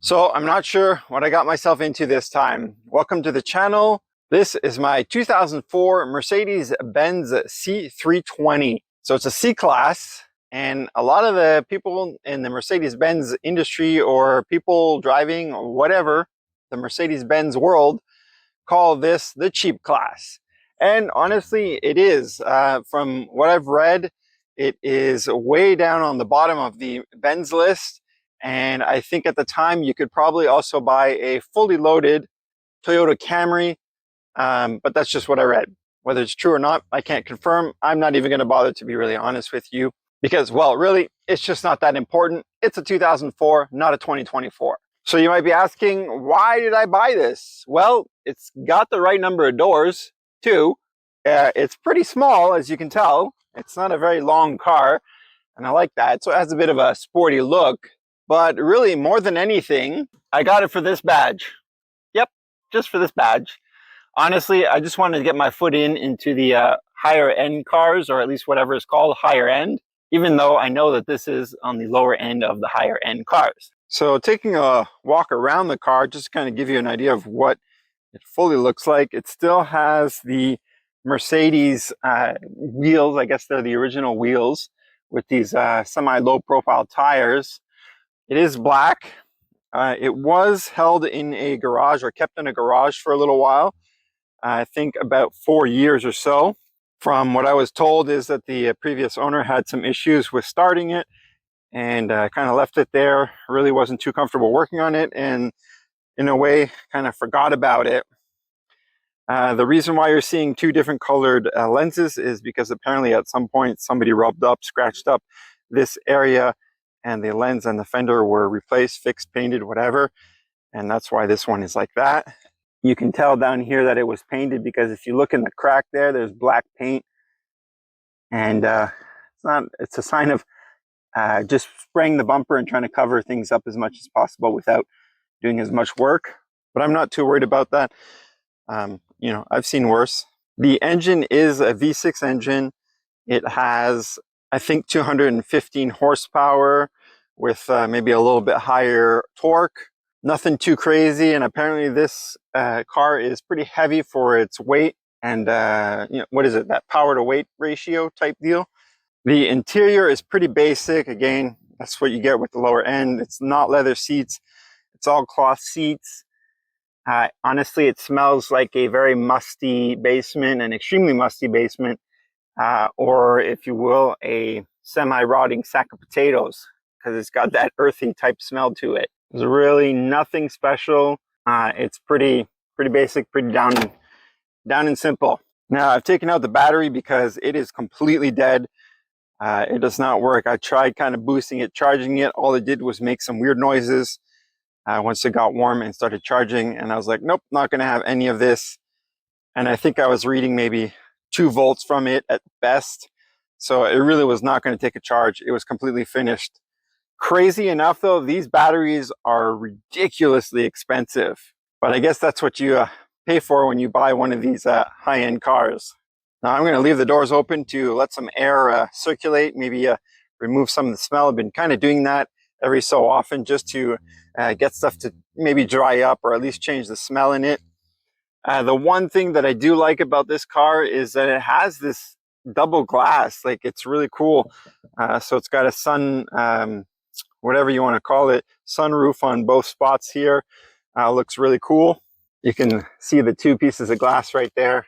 So I'm not sure what I got myself into this time. Welcome to the channel. This is my 2004 Mercedes-Benz C320. So it's a C-Class, and a lot of the people in the Mercedes-Benz industry or people driving or whatever, the Mercedes-Benz world, call this the cheap class. And honestly, it is. From what I've read, it is way down on the bottom of the Benz list. And I think at the time you could probably also buy a fully loaded Toyota Camry, but that's just what I read. Whether it's true or not, I can't confirm. I'm not even going to bother, to be really honest with you, because, well, really, it's just not that important. It's a 2004, not a 2024. So you might be asking, why did I buy this? Well, it's got the right number of doors, too. It's pretty small, as you can tell. It's not a very long car, and I like that. So it has a bit of a sporty look. But really, more than anything, I got it for this badge. Yep, just for this badge. Honestly, I just wanted to get my foot into the higher end cars, or at least whatever is called higher end, even though I know that this is on the lower end of the higher end cars. So taking a walk around the car, just to kind of give you an idea of what it fully looks like. It still has the Mercedes wheels. I guess they're the original wheels with these semi-low profile tires. It is black. It was held in a garage, or kept in a garage for a little while. I think about 4 years or so. From what I was told is that the previous owner had some issues with starting it and kind of left it there. Really wasn't too comfortable working on it, and in a way kind of forgot about it. The reason why you're seeing two different colored lenses is because apparently at some point somebody rubbed up, scratched up this area, and the lens and the fender were replaced, fixed, painted, whatever. And that's why this one is like that. You can tell down here that it was painted because if you look in the crack there, there's black paint. And it's a sign of just spraying the bumper and trying to cover things up as much as possible without doing as much work. But I'm not too worried about that. You know, I've seen worse. The engine is a V6 engine. It has, I think, 215 horsepower with maybe a little bit higher torque. Nothing too crazy, and apparently this car is pretty heavy for its weight. And you know, what is it, that power to weight ratio type deal. The interior is pretty basic. Again, that's what you get with the lower end. It's not leather seats, it's all cloth seats. Honestly, it smells like a very musty basement, an extremely musty basement, or if you will, a semi-rotting sack of potatoes, because it's got that earthy type smell to it. There's really nothing special. It's pretty basic, pretty down and simple. Now, I've taken out the battery because it is completely dead. It does not work. I tried kind of boosting it, charging it. All it did was make some weird noises once it got warm and started charging. And I was like, nope, not going to have any of this. And I think I was reading maybe 2 volts from it at best. So it really was not going to take a charge. It was completely finished. Crazy enough, though, these batteries are ridiculously expensive. But I guess that's what you pay for when you buy one of these high-end cars. Now I'm going to leave the doors open to let some air circulate, maybe remove some of the smell. I've been kind of doing that every so often just to get stuff to maybe dry up or at least change the smell in it. The one thing that I do like about this car is that it has this double glass. Like, it's really cool. So it's got a sun, whatever you want to call it, sunroof on both spots here. Looks really cool. You can see the 2 pieces of glass right there.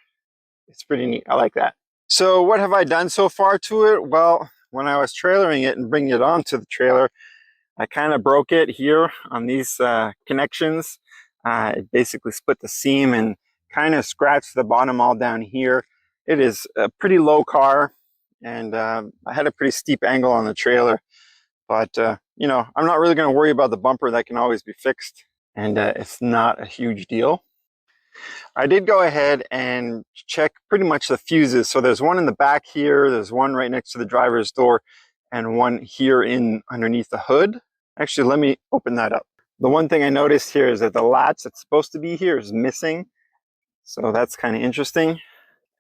It's pretty neat. I like that. So what have I done so far to it? Well, when I was trailering it and bringing it onto the trailer, I kind of broke it here on these connections. It basically split the seam and kind of scratched the bottom all down here. It is a pretty low car, and I had a pretty steep angle on the trailer. But, you know, I'm not really going to worry about the bumper. That can always be fixed, and it's not a huge deal. I did go ahead and check pretty much the fuses. So there's one in the back here, there's one right next to the driver's door, and one here underneath the hood. Actually, let me open that up. The one thing I noticed here is that the latch that's supposed to be here is missing. So that's kind of interesting.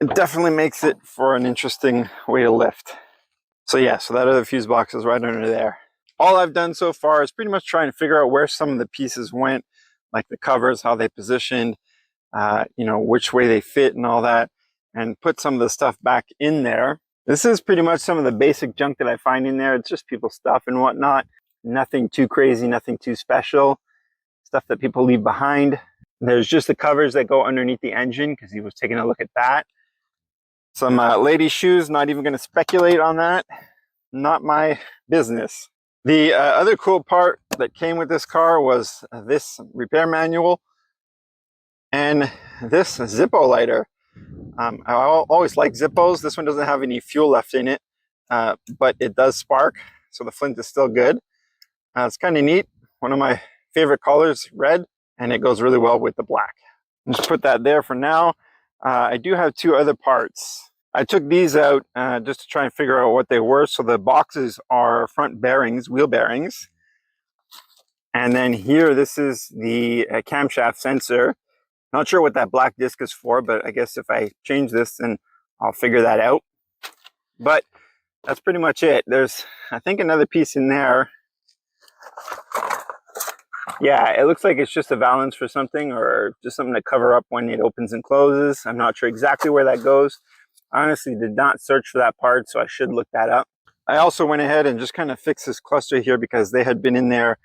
It definitely makes it for an interesting way to lift. So yeah, so that are the fuse boxes right under there. all I've done so far is pretty much trying to figure out where some of the pieces went, like the covers, how they positioned, you know, which way they fit and all that, and put some of the stuff back in there. This is pretty much some of the basic junk that I find in there. It's just people's stuff and whatnot. Nothing too crazy, nothing too special. Stuff that people leave behind. There's just the covers that go underneath the engine because he was taking a look at that. Some ladies' shoes, not even going to speculate on that. Not my business. The other cool part that came with this car was this repair manual and this Zippo lighter. I always like Zippos. This one doesn't have any fuel left in it, but it does spark, so the flint is still good. It's kind of neat. One of my favorite colors, red, and it goes really well with the black. Just put that there for now. I do have two other parts. I took these out just to try and figure out what they were. So the boxes are front bearings, wheel bearings. And then here, this is the camshaft sensor. Not sure what that black disc is for, but I guess if I change this, then I'll figure that out. But that's pretty much it. There's, I think, another piece in there. Yeah, it looks like it's just a valance for something, or just something to cover up when it opens and closes. I'm not sure exactly where that goes. I honestly did not search for that part, so I should look that up. I also went ahead and just kind of fixed this cluster here because they had been in there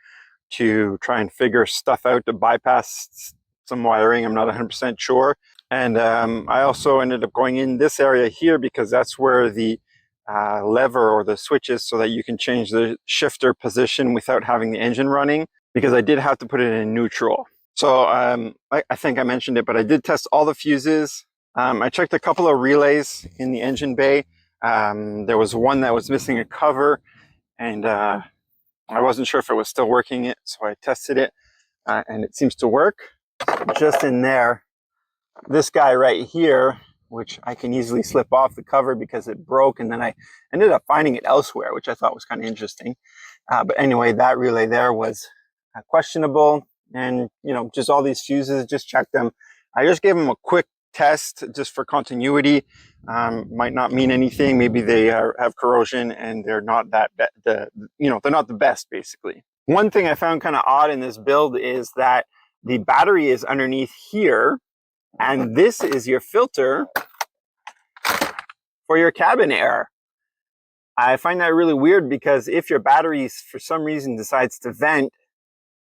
to try and figure stuff out to bypass some wiring. I'm not 100% sure. And I also ended up going in this area here because that's where the lever or the switch is, so that you can change the shifter position without having the engine running, because I did have to put it in neutral. So I think I mentioned it, but I did test all the fuses. I checked a couple of relays in the engine bay. There was one that was missing a cover, and I wasn't sure if it was still working it, so I tested it, and it seems to work. Just in there, this guy right here, which I can easily slip off the cover because it broke, and then I ended up finding it elsewhere, which I thought was kind of interesting. But anyway, that relay there was questionable, and you know, just all these fuses, just check them. I just gave them a quick test just for continuity. Might not mean anything. Maybe they have corrosion and they're not that they're not the best, basically. One thing I found kind of odd in this build is that the battery is underneath here, and this is your filter for your cabin air. I find that really weird because if your battery for some reason decides to vent,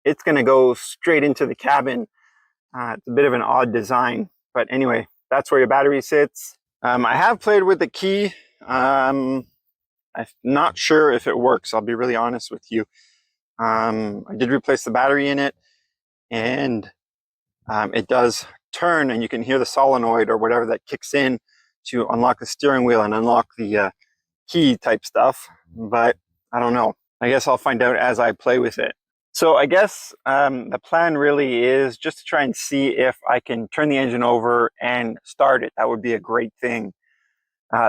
it's going to go straight into the cabin. It's a bit of an odd design, but anyway, that's where your battery sits. I have played with the key. I'm not sure if it works. I'll be really honest with you. I did replace the battery in it, and it does turn, and you can hear the solenoid or whatever that kicks in to unlock the steering wheel and unlock the key type stuff. But I don't know. I guess I'll find out as I play with it. So I guess the plan really is just to try and see if I can turn the engine over and start it. That would be a great thing.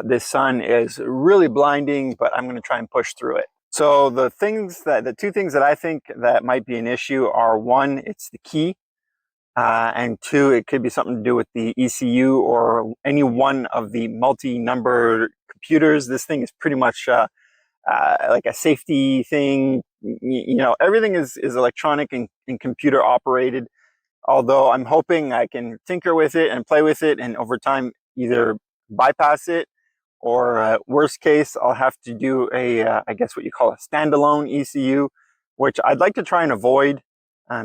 This sun is really blinding, but I'm going to try and push through it. So the two things that I think that might be an issue are, one, it's the key, and two, it could be something to do with the ECU or any one of the multi-number computers. This thing is pretty much like a safety thing. You know, everything is electronic and computer operated, although I'm hoping I can tinker with it and play with it, and over time either bypass it, or worst case, I'll have to do I guess what you call a standalone ECU, which I'd like to try and avoid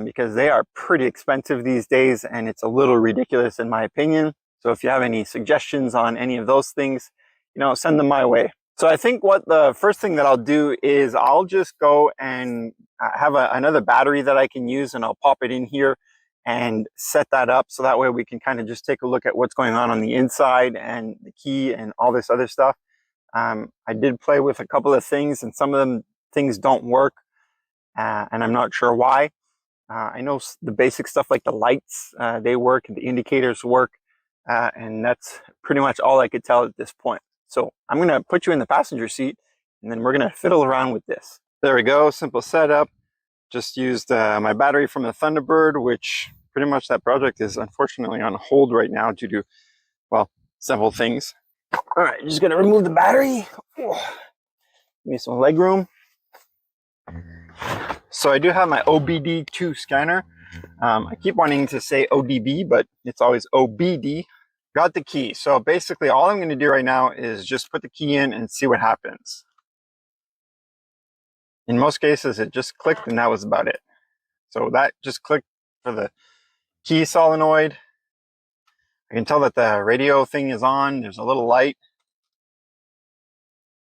because they are pretty expensive these days, and it's a little ridiculous in my opinion. So if you have any suggestions on any of those things, you know, send them my way. So I think what the first thing that I'll do is I'll just go and have another battery that I can use, and I'll pop it in here and set that up, so that way we can kind of just take a look at what's going on the inside and the key and all this other stuff. I did play with a couple of things, and some of them things don't work, and I'm not sure why. I know the basic stuff like the lights, they work, and the indicators work, and that's pretty much all I could tell at this point. So I'm going to put you in the passenger seat, and then we're going to fiddle around with this. There we go, simple setup. Just used my battery from the Thunderbird, which pretty much that project is unfortunately on hold right now due to, well, several things. All right, just going to remove the battery. Oh, give me some leg room. So I do have my OBD2 scanner. I keep wanting to say ODB, but it's always OBD. Got the key. So basically all I'm going to do right now is just put the key in and see what happens. In most cases, it just clicked and that was about it. So that just clicked for the key solenoid. I can tell that the radio thing is on. There's a little light.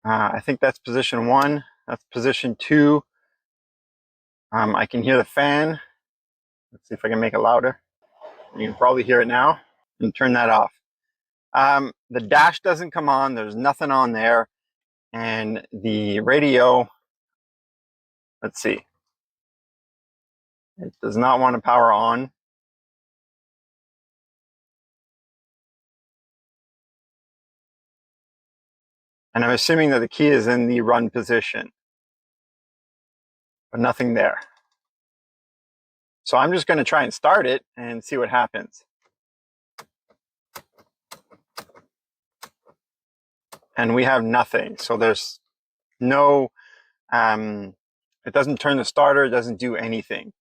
I think that's position 1. That's position 2. I can hear the fan. Let's see if I can make it louder. You can probably hear it now. And turn that off. The dash doesn't come on. There's nothing on there. And the radio, let's see. It does not want to power on. And I'm assuming that the key is in the run position. But nothing there. So I'm just going to try and start it and see what happens. And we have nothing. So there's no, it doesn't turn the starter, it doesn't do anything.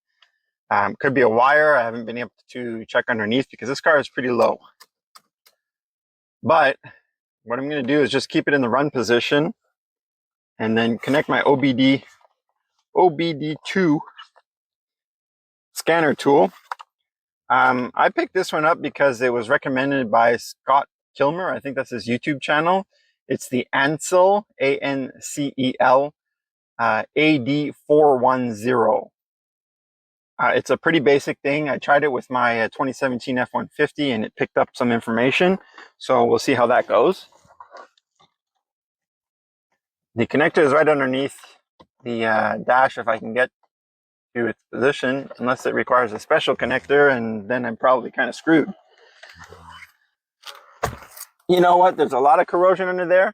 Could be a wire. I haven't been able to check underneath because this car is pretty low. But what I'm going to do is just keep it in the run position and then connect my OBD2 scanner tool. I picked this one up because it was recommended by Scott Kilmer. I think that's his YouTube channel. It's the Ancel, ANCEL, AD410. It's a pretty basic thing. I tried it with my 2017 F-150 and it picked up some information. So we'll see how that goes. The connector is right underneath the dash if I can get to its position, unless it requires a special connector, and then I'm probably kind of screwed. You know what? There's a lot of corrosion under there.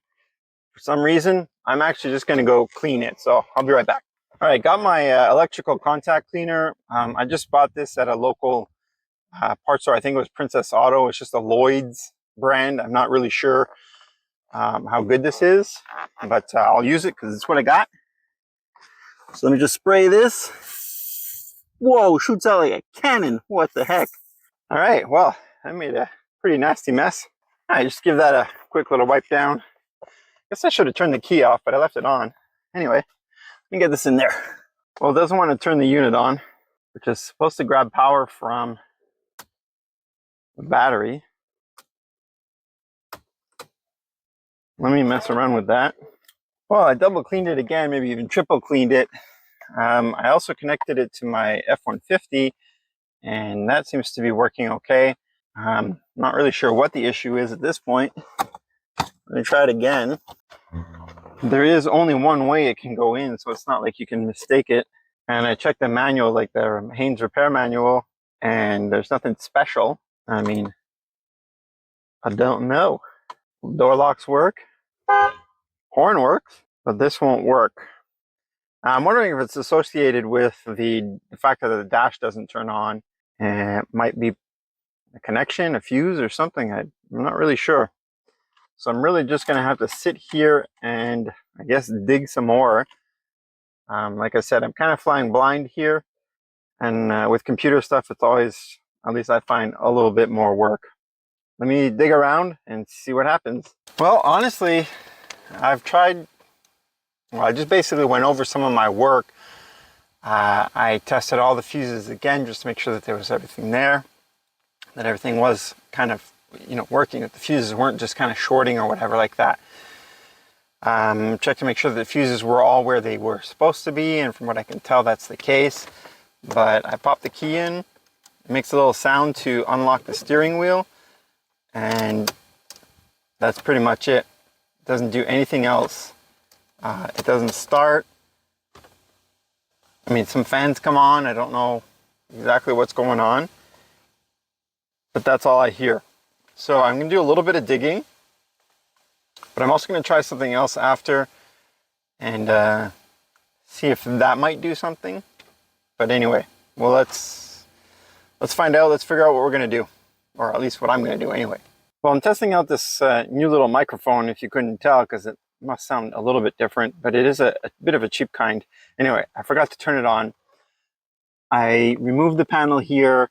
For some reason, I'm actually just going to go clean it. So I'll be right back. All right, got my electrical contact cleaner. I just bought this at a local parts store. I think it was Princess Auto. It's just a Lloyd's brand. I'm not really sure how good this is, but I'll use it because it's what I got. So let me just spray this. Whoa, shoots out like a cannon. What the heck? All right, well, I made a pretty nasty mess. I just give that a quick little wipe down. Guess I should have turned the key off, but I left it on. Anyway, let me get this in there. Well, it doesn't want to turn the unit on, which is supposed to grab power from the battery. Let me mess around with that. Well, I double cleaned it again, maybe even triple cleaned it. I also connected it to my F-150, and that seems to be working okay. Not really sure what the issue is at this point. Let me try it again. There is only one way it can go in, so it's not like you can mistake it. And I checked the manual, like the Haynes repair manual, and there's nothing special. I mean, I don't know. Door locks work. Horn works, but this won't work. I'm wondering if it's associated with the fact that the dash doesn't turn on, and it might be a connection, a fuse or something. I'm not really sure. So I'm really just going to have to sit here and I guess dig some more. Like I said, I'm kind of flying blind here, and with computer stuff, it's always, at least I find, a little bit more work. Let me dig around and see what happens. Well, honestly, I've tried. Well, I just basically went over some of my work. I tested all the fuses again just to make sure that there was everything there, that everything was kind of, working, that the fuses weren't just kind of shorting or whatever like that. Checked to make sure that the fuses were all where they were supposed to be, and from what I can tell, that's the case. But I popped the key in. It makes a little sound to unlock the steering wheel, and that's pretty much it. It doesn't do anything else. It doesn't start. I mean, some fans come on. I don't know exactly what's going on, but that's all I hear. So I'm going to do a little bit of digging, but I'm also going to try something else after and see if that might do something. But anyway, well, let's find out. Let's figure out what we're going to do, or at least what I'm going to do anyway. Well, I'm testing out this new little microphone, if you couldn't tell, because it must sound a little bit different, but it is a bit of a cheap kind. Anyway, I forgot to turn it on. I removed the panel here,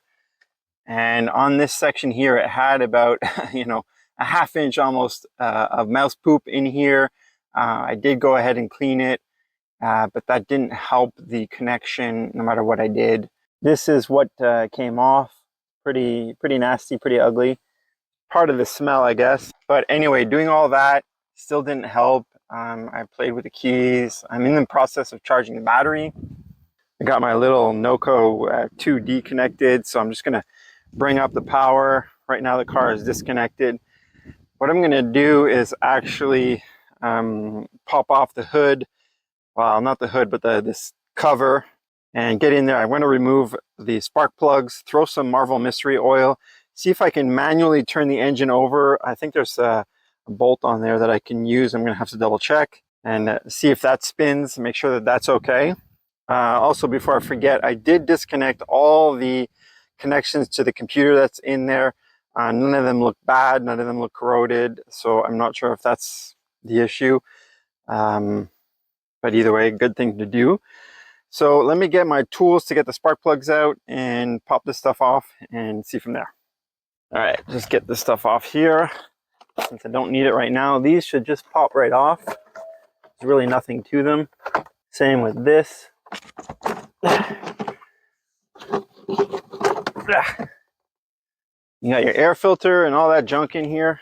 and on this section here, it had about, you know, a ½ inch almost of mouse poop in here. I did go ahead and clean it, but that didn't help the connection no matter what I did. This is what came off. Pretty nasty, pretty ugly. Part of the smell, I guess. But anyway, doing all that still didn't help. I played with the keys. I'm in the process of charging the battery. I got my little Noco 2D connected, so I'm just gonna bring up the power. Right now the car is disconnected. What I'm gonna do is actually pop off the hood. Well, not the hood, but this cover, and get in there. I want to remove the spark plugs, throw some Marvel Mystery Oil, see if I can manually turn the engine over. I think there's a bolt on there that I can use. I'm going to have to double check and see if that spins, make sure that that's okay. Also, before I forget, I did disconnect all the connections to the computer that's in there. None of them look bad, none of them look corroded, so I'm not sure if that's the issue. But either way, good thing to do. So let me get my tools to get the spark plugs out and pop this stuff off and see from there. All right, just get this stuff off here. Since I don't need it right now, these should just pop right off. There's really nothing to them. Same with this. You got your air filter and all that junk in here.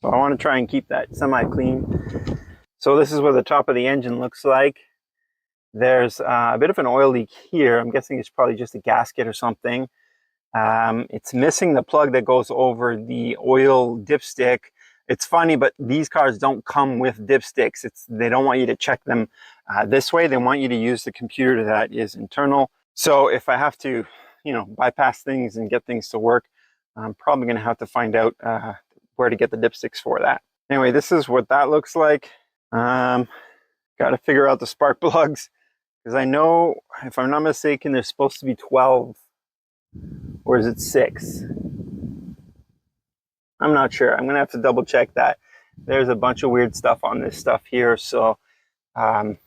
So I want to try and keep that semi-clean. So this is what the top of the engine looks like. There's a bit of an oil leak here. I'm guessing it's probably just a gasket or something. It's missing the plug that goes over the oil dipstick. It's funny, but these cars don't come with dipsticks. They don't want you to check them this way. They want you to use the computer that is internal. So if I have to, you know, bypass things and get things to work, I'm probably going to have to find out where to get the dipsticks for that. Anyway, this is what that looks like. Got to figure out the spark plugs, because I know, if I'm not mistaken, there's supposed to be 12, or is it 6? I'm not sure. I'm gonna have to double check that. There's a bunch of weird stuff on this stuff here, so you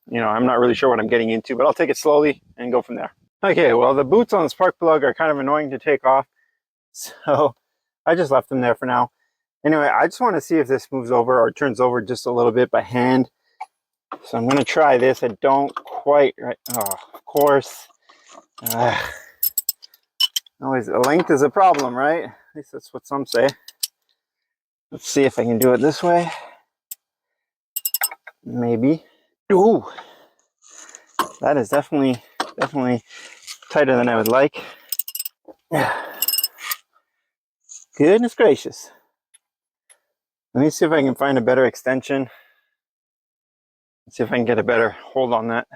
know, I'm not really sure what I'm getting into, but I'll take it slowly and go from there. Okay, well, the boots on the spark plug are kind of annoying to take off, so I just left them there for now. Anyway, I just want to see if this moves over or turns over just a little bit by hand. So I'm going to try this. I don't quite, right? Oh, of course. Always, length is a problem, right? At least that's what some say. Let's see if I can do it this way. Maybe. Ooh, that is definitely tighter than I would like. Goodness gracious. Let me see if I can find a better extension. Let's see if I can get a better hold on that.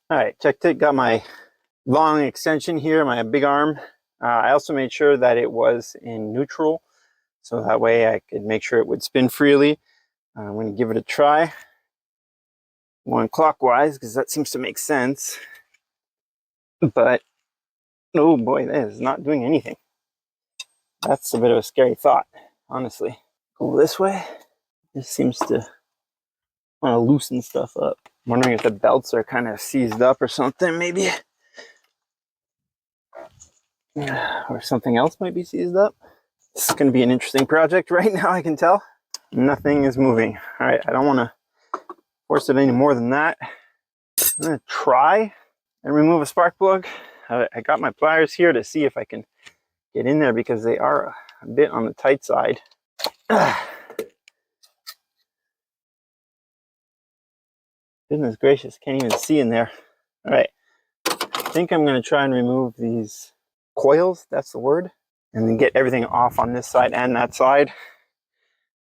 All right, checked it. Got my long extension here, my big arm. I also made sure that it was in neutral, so that way I could make sure it would spin freely. I'm going to give it a try. Going clockwise, because that seems to make sense. But, oh boy, that is not doing anything. That's a bit of a scary thought, honestly. Go this way. This seems to want to loosen stuff up. I'm wondering if the belts are kind of seized up or something, maybe. Or something else might be seized up. This is going to be an interesting project right now, I can tell. Nothing is moving. All right, I don't want to force it any more than that. I'm going to try and remove a spark plug. I got my pliers here to see if I can get in there, because they are a bit on the tight side. Goodness gracious, can't even see in there. All right, I think I'm going to try and remove these coils, that's the word, and then get everything off on this side and that side.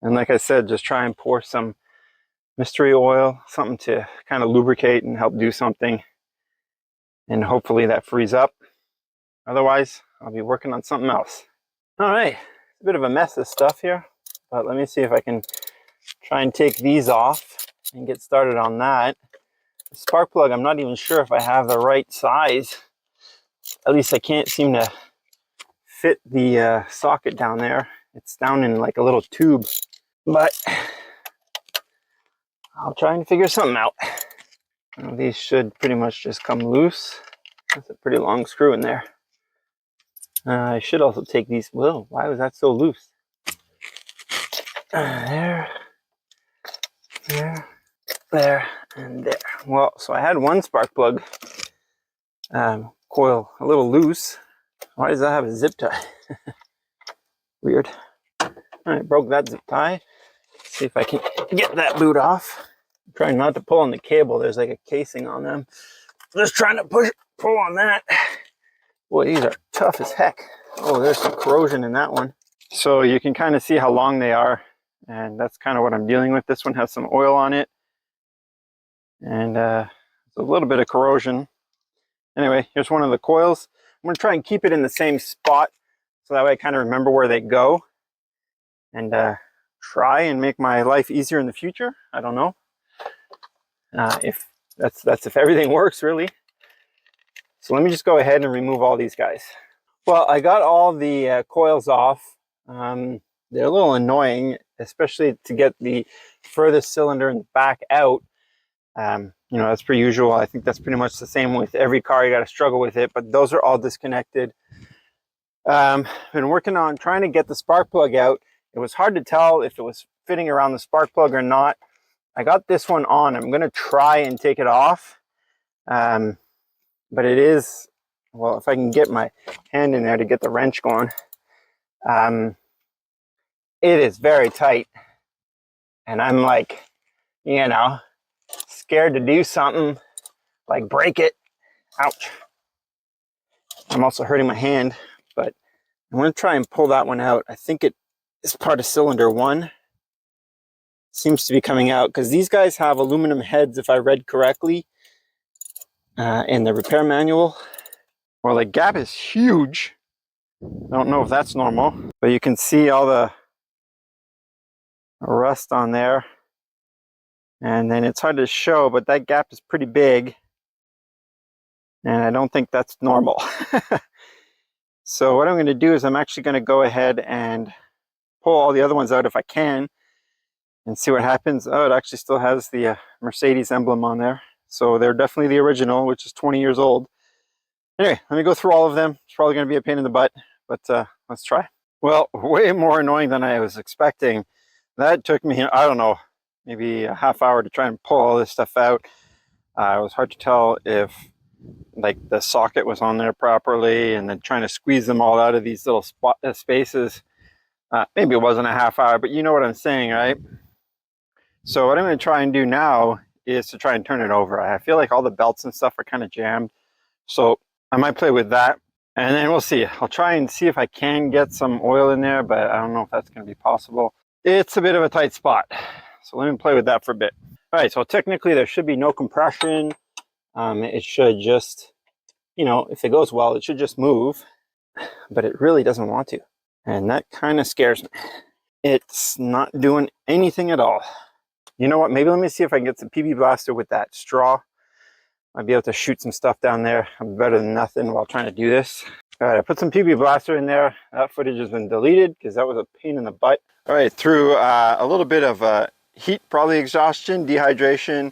And like I said, just try and pour some mystery oil, something to kind of lubricate and help do something. And hopefully that frees up. Otherwise, I'll be working on something else. All right, it's a bit of a mess of stuff here, but let me see if I can try and take these off and get started on that. The spark plug, I'm not even sure if I have the right size. At least I can't seem to fit the socket down there. It's down in like a little tube, but I'll try and figure something out. Well, these should pretty much just come loose. That's a pretty long screw in there. I should also take these. Whoa, why was that so loose? There, there, there, and there. Well, so I had one spark plug coil a little loose. Why does that have a zip tie? Weird. All right, broke that zip tie. Let's see if I can get that boot off. I'm trying not to pull on the cable. There's like a casing on them. Just trying to pull on that. Boy, these are tough as heck. Oh, there's some corrosion in that one. So you can kind of see how long they are, and that's kind of what I'm dealing with. This one has some oil on it, and a little bit of corrosion. Anyway, here's one of the coils. I'm going to try and keep it in the same spot, so that way I kind of remember where they go, and try and make my life easier in the future. I don't know if that's if everything works, really. So let me just go ahead and remove all these guys. Well, I got all the coils off. They're a little annoying, especially to get the furthest cylinder in the back out. You know, as per usual, I think that's pretty much the same with every car. You got to struggle with it, but those are all disconnected. Been working on trying to get the spark plug out. It was hard to tell if it was fitting around the spark plug or not. I got this one on. I'm going to try and take it off. But it is, well, if I can get my hand in there to get the wrench going, it is very tight. And I'm like, you know, scared to do something, like break it. Ouch. I'm also hurting my hand, but I'm going to try and pull that one out. I think it is part of cylinder 1. Seems to be coming out, because these guys have aluminum heads, if I read correctly, in the repair manual. Well, the gap is huge. I don't know if that's normal, but you can see all the rust on there. And then it's hard to show, but that gap is pretty big. And I don't think that's normal. So what I'm going to do is I'm actually going to go ahead and pull all the other ones out if I can and see what happens. Oh, it actually still has the Mercedes emblem on there. So they're definitely the original, which is 20 years old. Anyway, let me go through all of them. It's probably going to be a pain in the butt, but let's try. Well, way more annoying than I was expecting. That took me, I don't know, maybe a half hour to try and pull all this stuff out. It was hard to tell if like the socket was on there properly, and then trying to squeeze them all out of these little spaces. Maybe it wasn't a half hour, but you know what I'm saying, right? So what I'm going to try and do now is to try and turn it over. I feel like all the belts and stuff are kind of jammed. So I might play with that, and then we'll see. I'll try and see if I can get some oil in there, but I don't know if that's going to be possible. It's a bit of a tight spot. So let me play with that for a bit. All right, so technically there should be no compression. It should just, you know, if it goes well, it should just move, but it really doesn't want to. And that kind of scares me. It's not doing anything at all. You know what, maybe let me see if I can get some PB Blaster with that straw. I'd be able to shoot some stuff down there. I'm better than nothing while trying to do this. All right, I put some PB Blaster in there. That footage has been deleted because that was a pain in the butt. All right, through a little bit of heat, probably exhaustion, dehydration,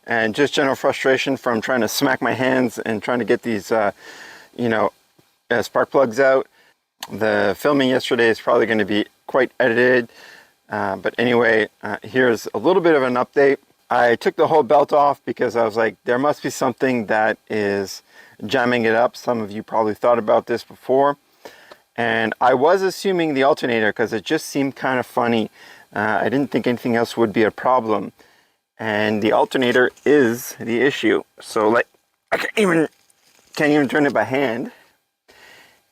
and just general frustration from trying to smack my hands and trying to get these, you know, spark plugs out. The filming yesterday is probably going to be quite edited. But anyway, here's a little bit of an update. I took the whole belt off because I was like, there must be something that is jamming it up. Some of you probably thought about this before. And I was assuming the alternator because it just seemed kind of funny. I didn't think anything else would be a problem. And the alternator is the issue. So like, I can't even turn it by hand.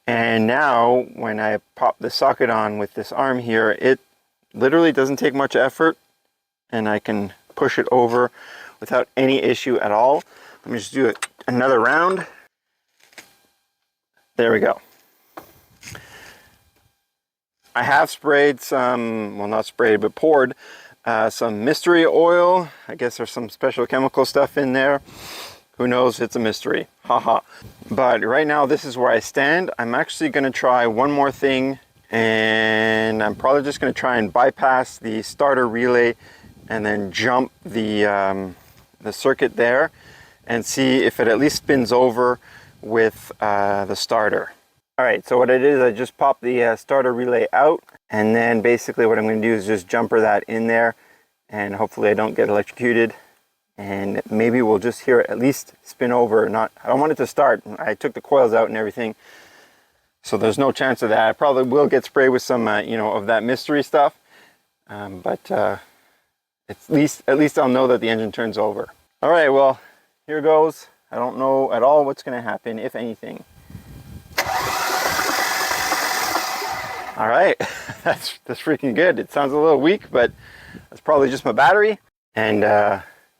And now when I pop the socket on with this arm here, it literally doesn't take much effort, and I can push it over without any issue at all. Let me just do another round. There we go. I have sprayed some, well, not sprayed, but poured some mystery oil. I guess there's some special chemical stuff in there. Who knows? It's a mystery. Haha. But right now, this is where I stand. I'm actually going to try one more thing, and I'm probably just going to try and bypass the starter relay and then jump the circuit there and see if it at least spins over with the starter. All right, so what I did is I just popped the starter relay out, and then basically what I'm going to do is just jumper that in there, and hopefully I don't get electrocuted, and maybe we'll just hear it at least spin over. I don't want it to start. I took the coils out and everything, so there's no chance of that. I probably will get sprayed with some of that mystery stuff, but at least I'll know that the engine turns over. All right, well, here goes. I don't know at all what's going to happen, if anything. All right, that's freaking good. It sounds a little weak, but that's probably just my battery. And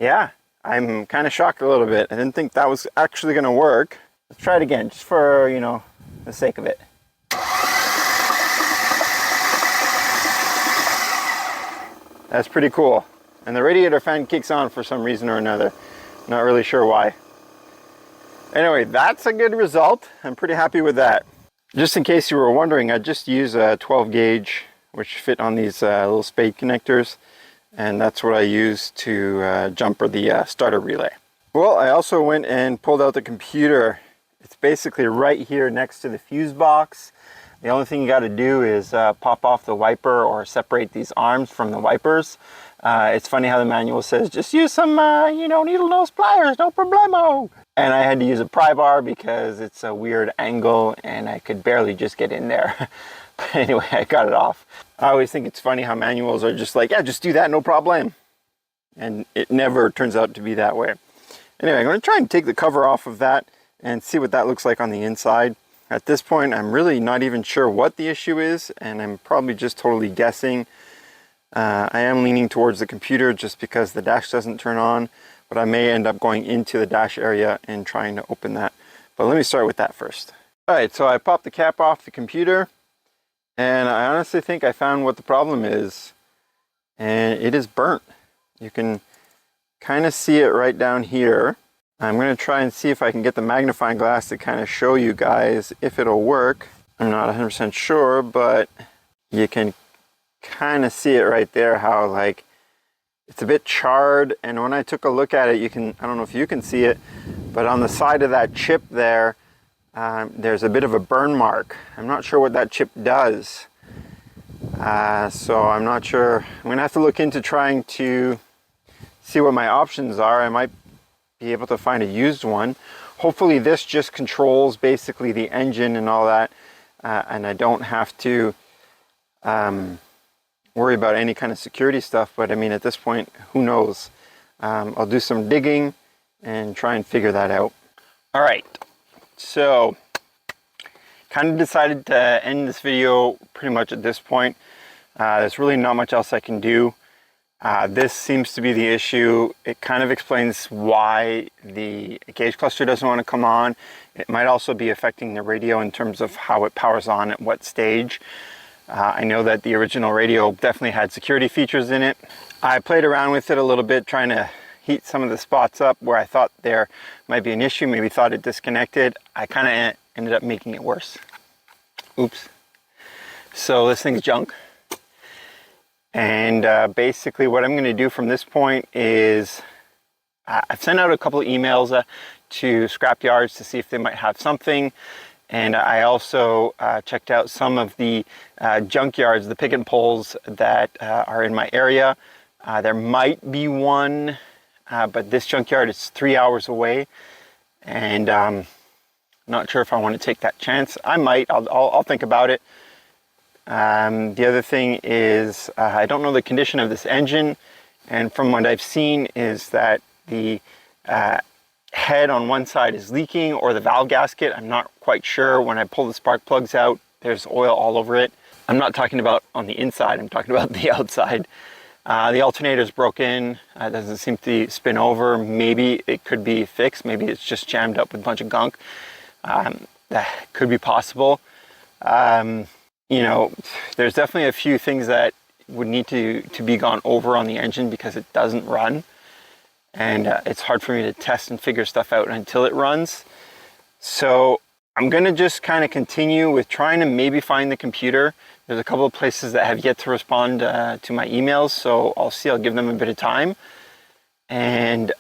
yeah, I'm kind of shocked a little bit. I didn't think that was actually going to work. Let's try it again, just for, the sake of it. That's pretty cool. And the radiator fan kicks on for some reason or another. Not really sure why. Anyway, that's a good result. I'm pretty happy with that. Just in case you were wondering, I just use a 12 gauge, which fit on these little spade connectors. And that's what I use to jumper the starter relay. Well, I also went and pulled out the computer. It's basically right here next to the fuse box. The only thing you got to do is pop off the wiper or separate these arms from the wipers. It's funny how the manual says, just use some, needle nose pliers, no problemo. And I had to use a pry bar because it's a weird angle and I could barely just get in there. But anyway, I got it off. I always think it's funny how manuals are just like, yeah, just do that, no problem. And it never turns out to be that way. Anyway, I'm going to try and take the cover off of that and see what that looks like on the inside. At this point, I'm really not even sure what the issue is, and I'm probably just totally guessing. I am leaning towards the computer just because the dash doesn't turn on, but I may end up going into the dash area and trying to open that. But let me start with that first. All right, so I popped the cap off the computer, and I honestly think I found what the problem is, and it is burnt. You can kind of see it right down here. I'm going to try and see if I can get the magnifying glass to kind of show you guys if it'll work. I'm not 100% sure, but you can kind of see it right there, how like it's a bit charred. And when I took a look at it, I don't know if you can see it, but on the side of that chip there, there's a bit of a burn mark. I'm not sure what that chip does. So I'm not sure. I'm going to have to look into trying to see what my options are. I might be able to find a used one. Hopefully this just controls basically the engine and all that, and I don't have to worry about any kind of security stuff. But I mean, at this point, who knows? I'll do some digging and try and figure that out. All right, so kind of decided to end this video pretty much at this point. There's really not much else I can do. This seems to be the issue. It kind of explains why the gauge cluster doesn't want to come on. It might also be affecting the radio in terms of how it powers on at what stage. I know that the original radio definitely had security features in it. I played around with it a little bit, trying to heat some of the spots up where I thought there might be an issue, maybe thought it disconnected. I kind of ended up making it worse. Oops. So this thing's junk. And basically what I'm going to do from this point is I've sent out a couple of emails to scrap yards to see if they might have something. And I also checked out some of the junk yards, the pick and pulls that are in my area. There might be one, but this junkyard is 3 hours away. And I'm not sure if I want to take that chance. I might. I'll think about it. The other thing is I don't know the condition of this engine, and from what I've seen is that the head on one side is leaking, or the valve gasket. I'm not quite sure. When I pull the spark plugs out, there's oil all over it. I'm not talking about on the inside, I'm talking about the outside. The alternator's broken. It doesn't seem to spin over. Maybe it could be fixed. Maybe it's just jammed up with a bunch of gunk. That could be possible. You know, there's definitely a few things that would need to be gone over on the engine because it doesn't run. And it's hard for me to test and figure stuff out until it runs. So I'm gonna just kind of continue with trying to maybe find the computer. There's a couple of places that have yet to respond to my emails, so I'll see. I'll give them a bit of time and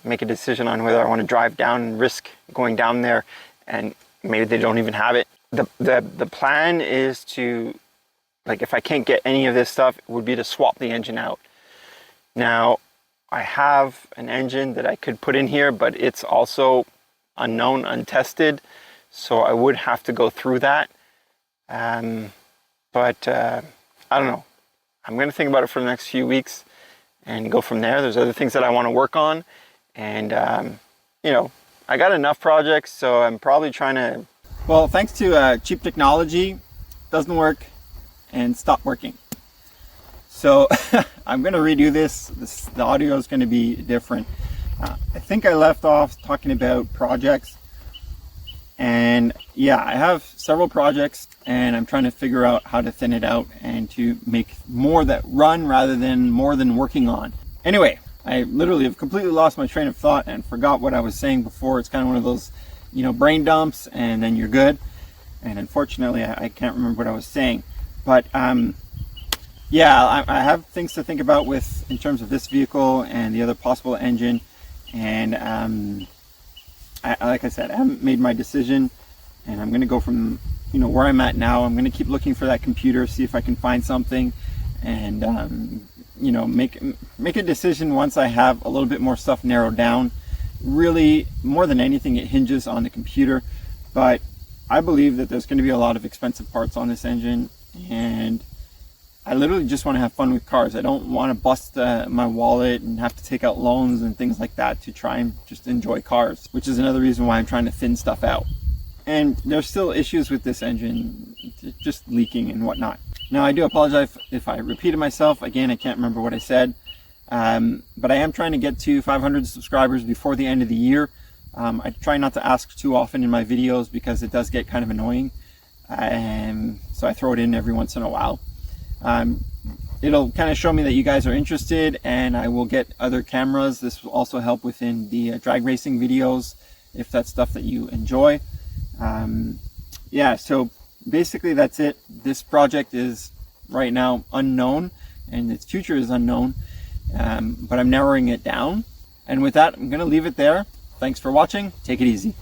make a decision on whether I want to drive down and risk going down there, and maybe they don't even have it. The plan is to, like, if I can't get any of this stuff, it would be to swap the engine out. Now, I have an engine that I could put in here, but it's also unknown, untested, so I would have to go through that. But I don't know. I'm going to think about it for the next few weeks and go from there. There's other things that I want to work on, and you know, I got enough projects, so I'm probably trying to. Well, thanks to cheap technology, doesn't work and stopped working. So I'm going to redo this. The audio is going to be different. I think I left off talking about projects, and yeah, I have several projects and I'm trying to figure out how to thin it out and to make more that run rather than more than working on. Anyway, I literally have completely lost my train of thought and forgot what I was saying before. It's kind of one of those, you know, brain dumps and then you're good. And unfortunately, I can't remember what I was saying. But yeah, I have things to think about with in terms of this vehicle and the other possible engine. And like I said, I haven't made my decision, and I'm going to go from, you know, where I'm at now. I'm going to keep looking for that computer, see if I can find something, and you know, make a decision once I have a little bit more stuff narrowed down. Really, more than anything, it hinges on the computer, but I believe that there's going to be a lot of expensive parts on this engine, and I literally just want to have fun with cars. I don't want to bust my wallet and have to take out loans and things like that to try and just enjoy cars, which is another reason why I'm trying to thin stuff out. And there's still issues with this engine, just leaking and whatnot. Now, I do apologize if I repeated myself. Again, I can't remember what I said. But I am trying to get to 500 subscribers before the end of the year. I try not to ask too often in my videos because it does get kind of annoying. So I throw it in every once in a while. It'll kind of show me that you guys are interested, and I will get other cameras. This will also help within the drag racing videos if that's stuff that you enjoy. Yeah, so basically that's it. This project is right now unknown and its future is unknown, but I'm narrowing it down. And with that, I'm going to leave it there. Thanks for watching. Take it easy.